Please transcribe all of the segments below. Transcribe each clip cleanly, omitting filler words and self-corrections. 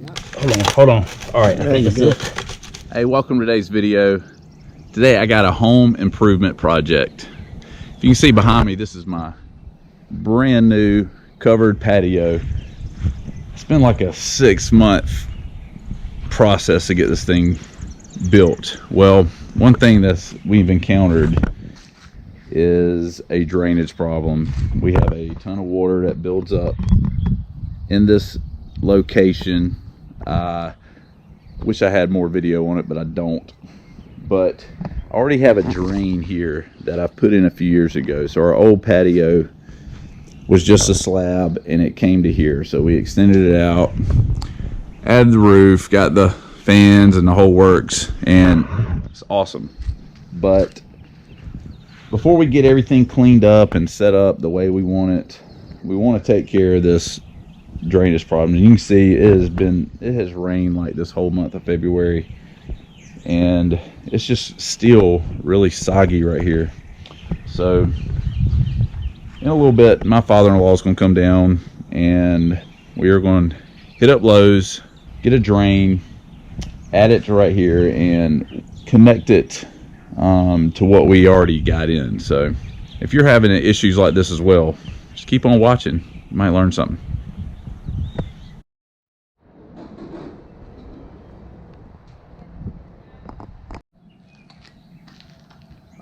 Hold on. All right, I think that's it. Hey, welcome to today's video. Today I got a home improvement project. If you can see behind me, this is my brand new covered patio. It's been like a 6-month process to get this thing built. Well, one thing that we've encountered is a drainage problem. We have a ton of water that builds up in this location. Wish I had more video on it, but I don't. But I already have a drain here that I put in a few years ago. So our old patio was just a slab and it came to here. So we extended it out, added the roof, got the fans and the whole works, and it's awesome. But before we get everything cleaned up and set up the way we want it, we want to take care of this drainage problem. And you can see it has rained like this whole month of February, and it's just still really soggy right here. So in a little bit, my father-in-law is going to come down and we are going to hit up Lowe's, get a drain, add it to right here, and connect it to what we already got in. So if you're having issues like this as well, just keep on watching. You might learn something.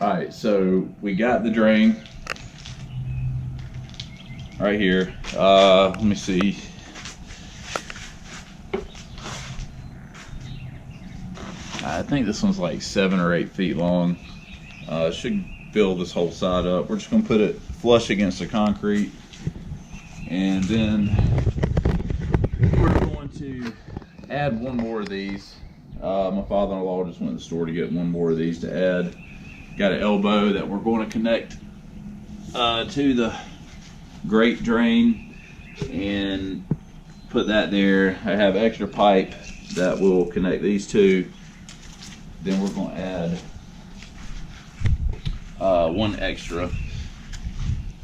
All right, so we got the drain right here. Let me see. I think this one's like 7 or 8 feet long. It should fill this whole side up. We're just gonna put it flush against the concrete, and then we're going to add one more of these. My father-in-law just went to the store to get one more of these to add. Got an elbow that we're going to connect to the grate drain and put that there. I have extra pipe that will connect these two. Then we're going to add one extra.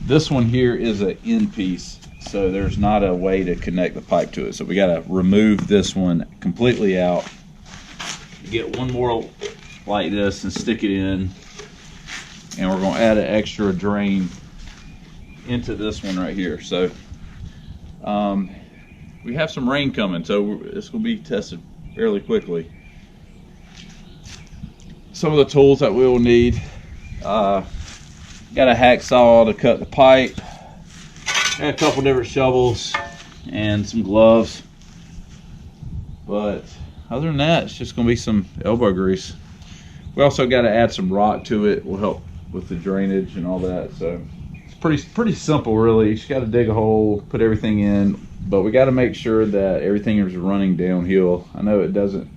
This one here is an end piece, so there's not a way to connect the pipe to it. So we got to remove this one completely out, get one more like this and stick it in. And we're going to add an extra drain into this one right here. So we have some rain coming, so it's going to be tested fairly quickly. Some of the tools that we will need: got a hacksaw to cut the pipe, and a couple different shovels, and some gloves. But other than that, it's just going to be some elbow grease. We also got to add some rock to it. Will help with the drainage and all that. So it's pretty simple, really. You just got to dig a hole, put everything in, but we got to make sure that everything is running downhill. I know it doesn't,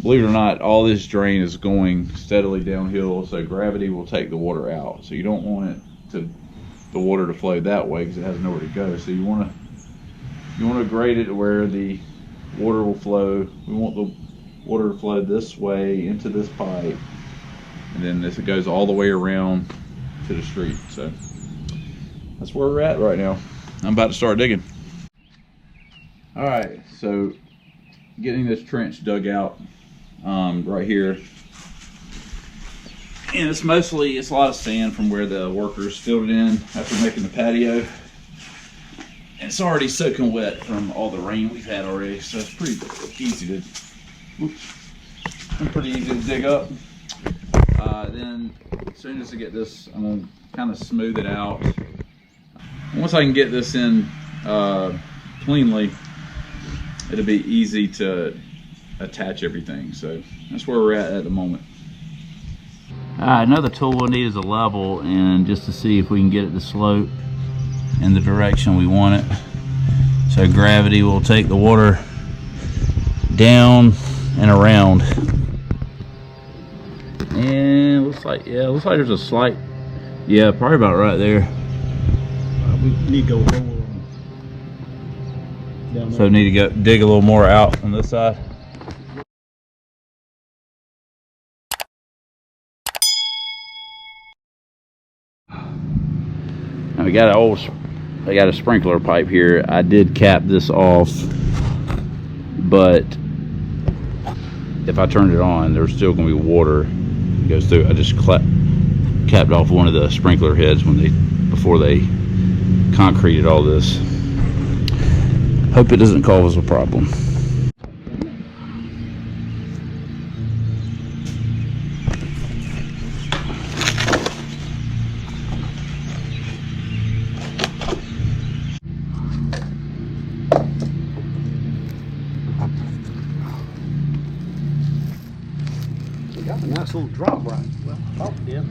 believe it or not, all this drain is going steadily downhill, so gravity will take the water out. So you don't want the water to flow that way because it has nowhere to go. So you want to grade it to where the water will flow. We want the water to flow this way into this pipe, and then this goes all the way around to the street. So that's where we're at right now. I'm about to start digging. All right, so getting this trench dug out right here, and it's a lot of sand from where the workers filled it in after making the patio, and it's already soaking wet from all the rain we've had already. So it's pretty easy to dig up. Then as soon as I get this, I'm going to kind of smooth it out. Once I can get this in cleanly, it'll be easy to attach everything. So that's where we're at the moment. Another tool we'll need is a level, and just to see if we can get it to slope in the direction we want it. So gravity will take the water down and around. And looks like there's a slight, probably about right there. We need to go down there. So need to go dig a little more out on this side. Now we got I got a sprinkler pipe here. I did cap this off but if I turned it on, there's still going to be water that goes through. I just capped off one of the sprinkler heads before they concreted all this. Hope it doesn't cause a problem. Got a nice little drop right. Well, oh, yeah.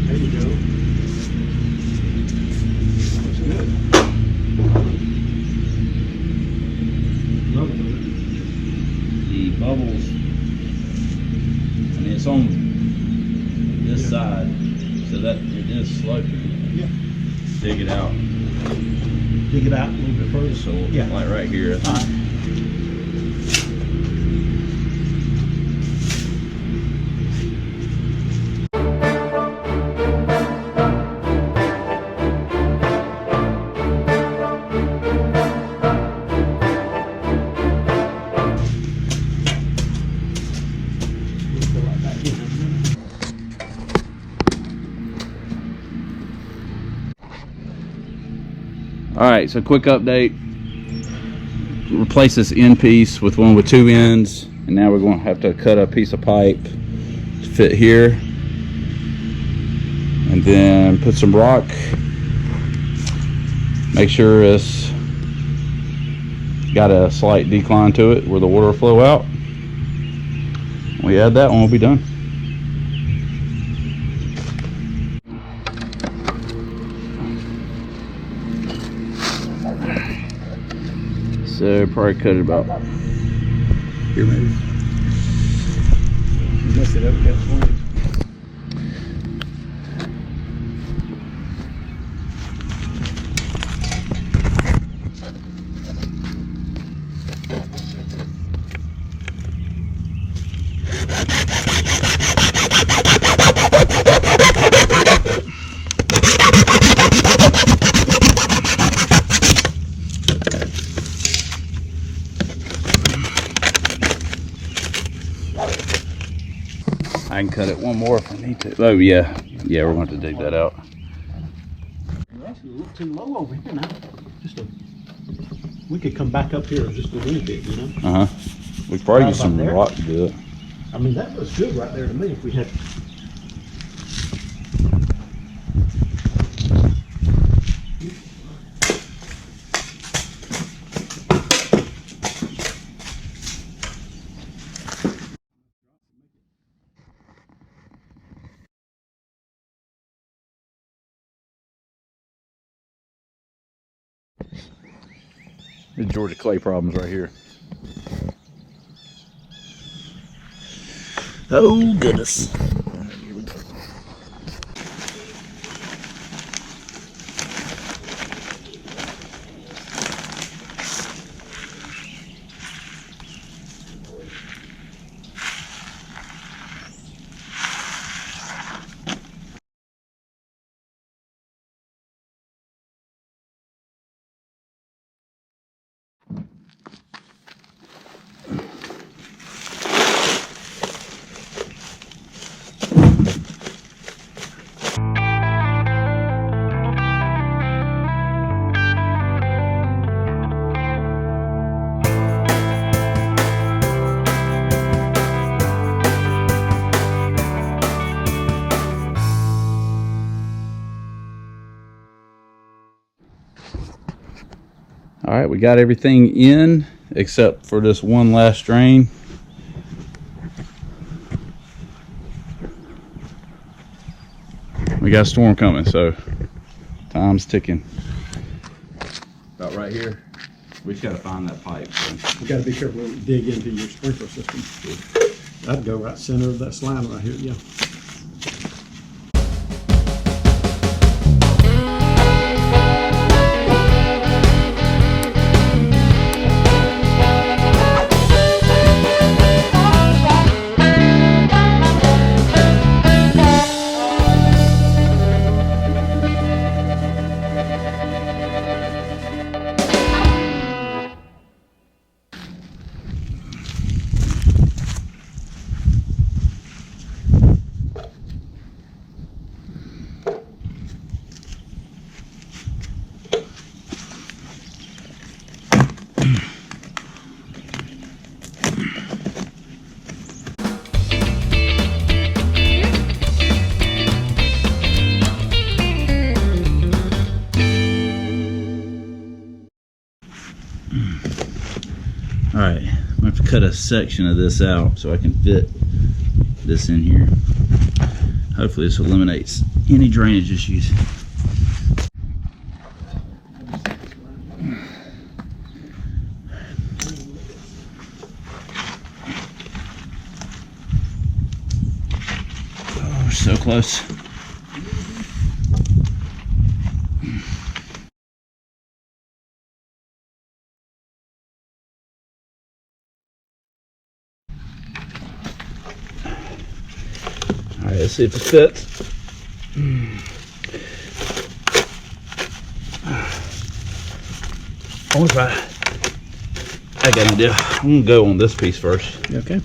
There you go. Looks good. Love it. The bubbles, I mean, it's on this side, so that it is sloping. Yeah. Dig it out. Dig it out a little bit further. So yeah, like right here. Alright, so quick update. Replace this end piece with one with 2 ends, and now we're going to have to cut a piece of pipe to fit here, and then put some rock. Make sure it's got a slight decline to it where the water will flow out. When we add that one, we'll be done. So probably cut it about here maybe. Mess it up, got 20. I can cut it one more if I need to. Oh yeah, yeah, we're going to have to dig that out. Well, that's a little too low over here now. We could come back up here just a little bit, you know. We could probably Right use some about there. rock to do it. I mean, that looks good right there to me. If we had. The Georgia clay problems right here. Oh goodness. All right, we got everything in except for this one last drain. We got a storm coming, so time's ticking. About right here. We just gotta find that pipe. So. You got to be careful when you dig into your sprinkler system. I'd go right center of that slime right here. Yeah. All right, I'm gonna have to cut a section of this out so I can fit this in here. Hopefully this eliminates any drainage issues. Oh, we're so close. All right, let's see if it fits. I wonder if I got an idea. I'm gonna go on this piece first. Okay.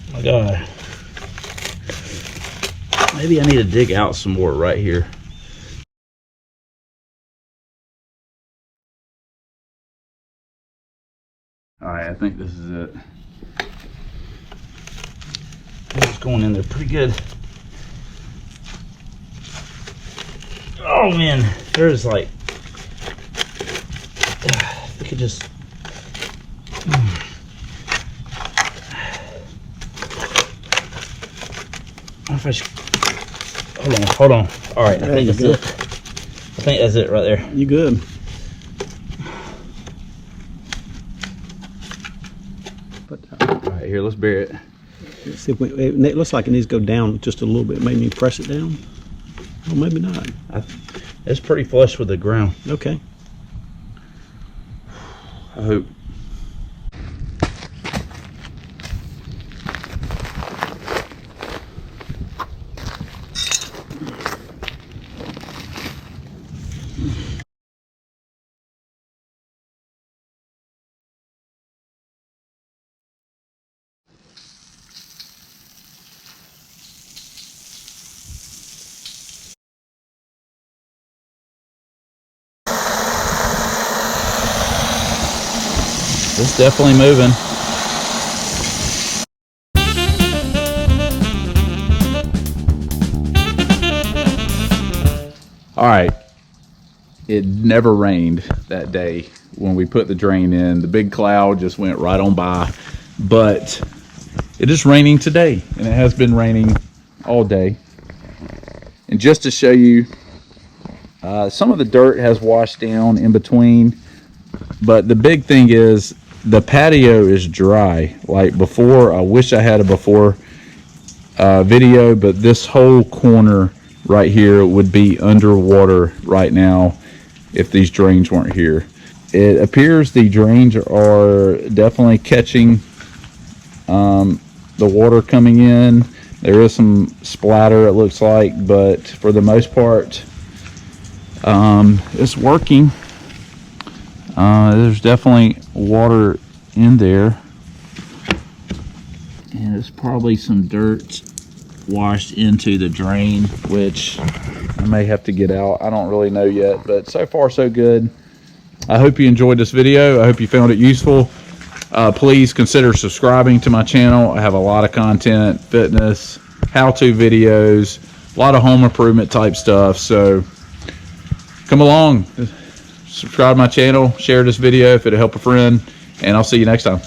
Oh my God. Maybe I need to dig out some more right here. All right, I think this is it. It's going in there pretty good. Oh man, there's like, we could just. I don't know if I should. Hold on. All right, I think that's it. I think that's it right there. You good? All right, here, let's bury it. Let's see if it looks like it needs to go down just a little bit. Maybe press it down. Or maybe not. It's pretty flush with the ground. Okay. I hope. It's definitely moving. All right, it never rained that day when we put the drain in. The big cloud just went right on by, but it is raining today, and it has been raining all day. And just to show you, some of the dirt has washed down in between, but the big thing is the patio is dry. Like before, I wish I had a before video, but this whole corner right here would be underwater right now if these drains weren't here. It appears the drains are definitely catching the water coming in. There is some splatter, it looks like, but for the most part, it's working. There's definitely water in there, and there's probably some dirt washed into the drain, which I may have to get out. I don't really know yet, but so far so good. I hope you enjoyed this video. I hope you found it useful. Please consider subscribing to my channel. I have a lot of content, fitness, how-to videos, a lot of home improvement type stuff, so come along, subscribe to my channel, share this video if it'll help a friend, and I'll see you next time.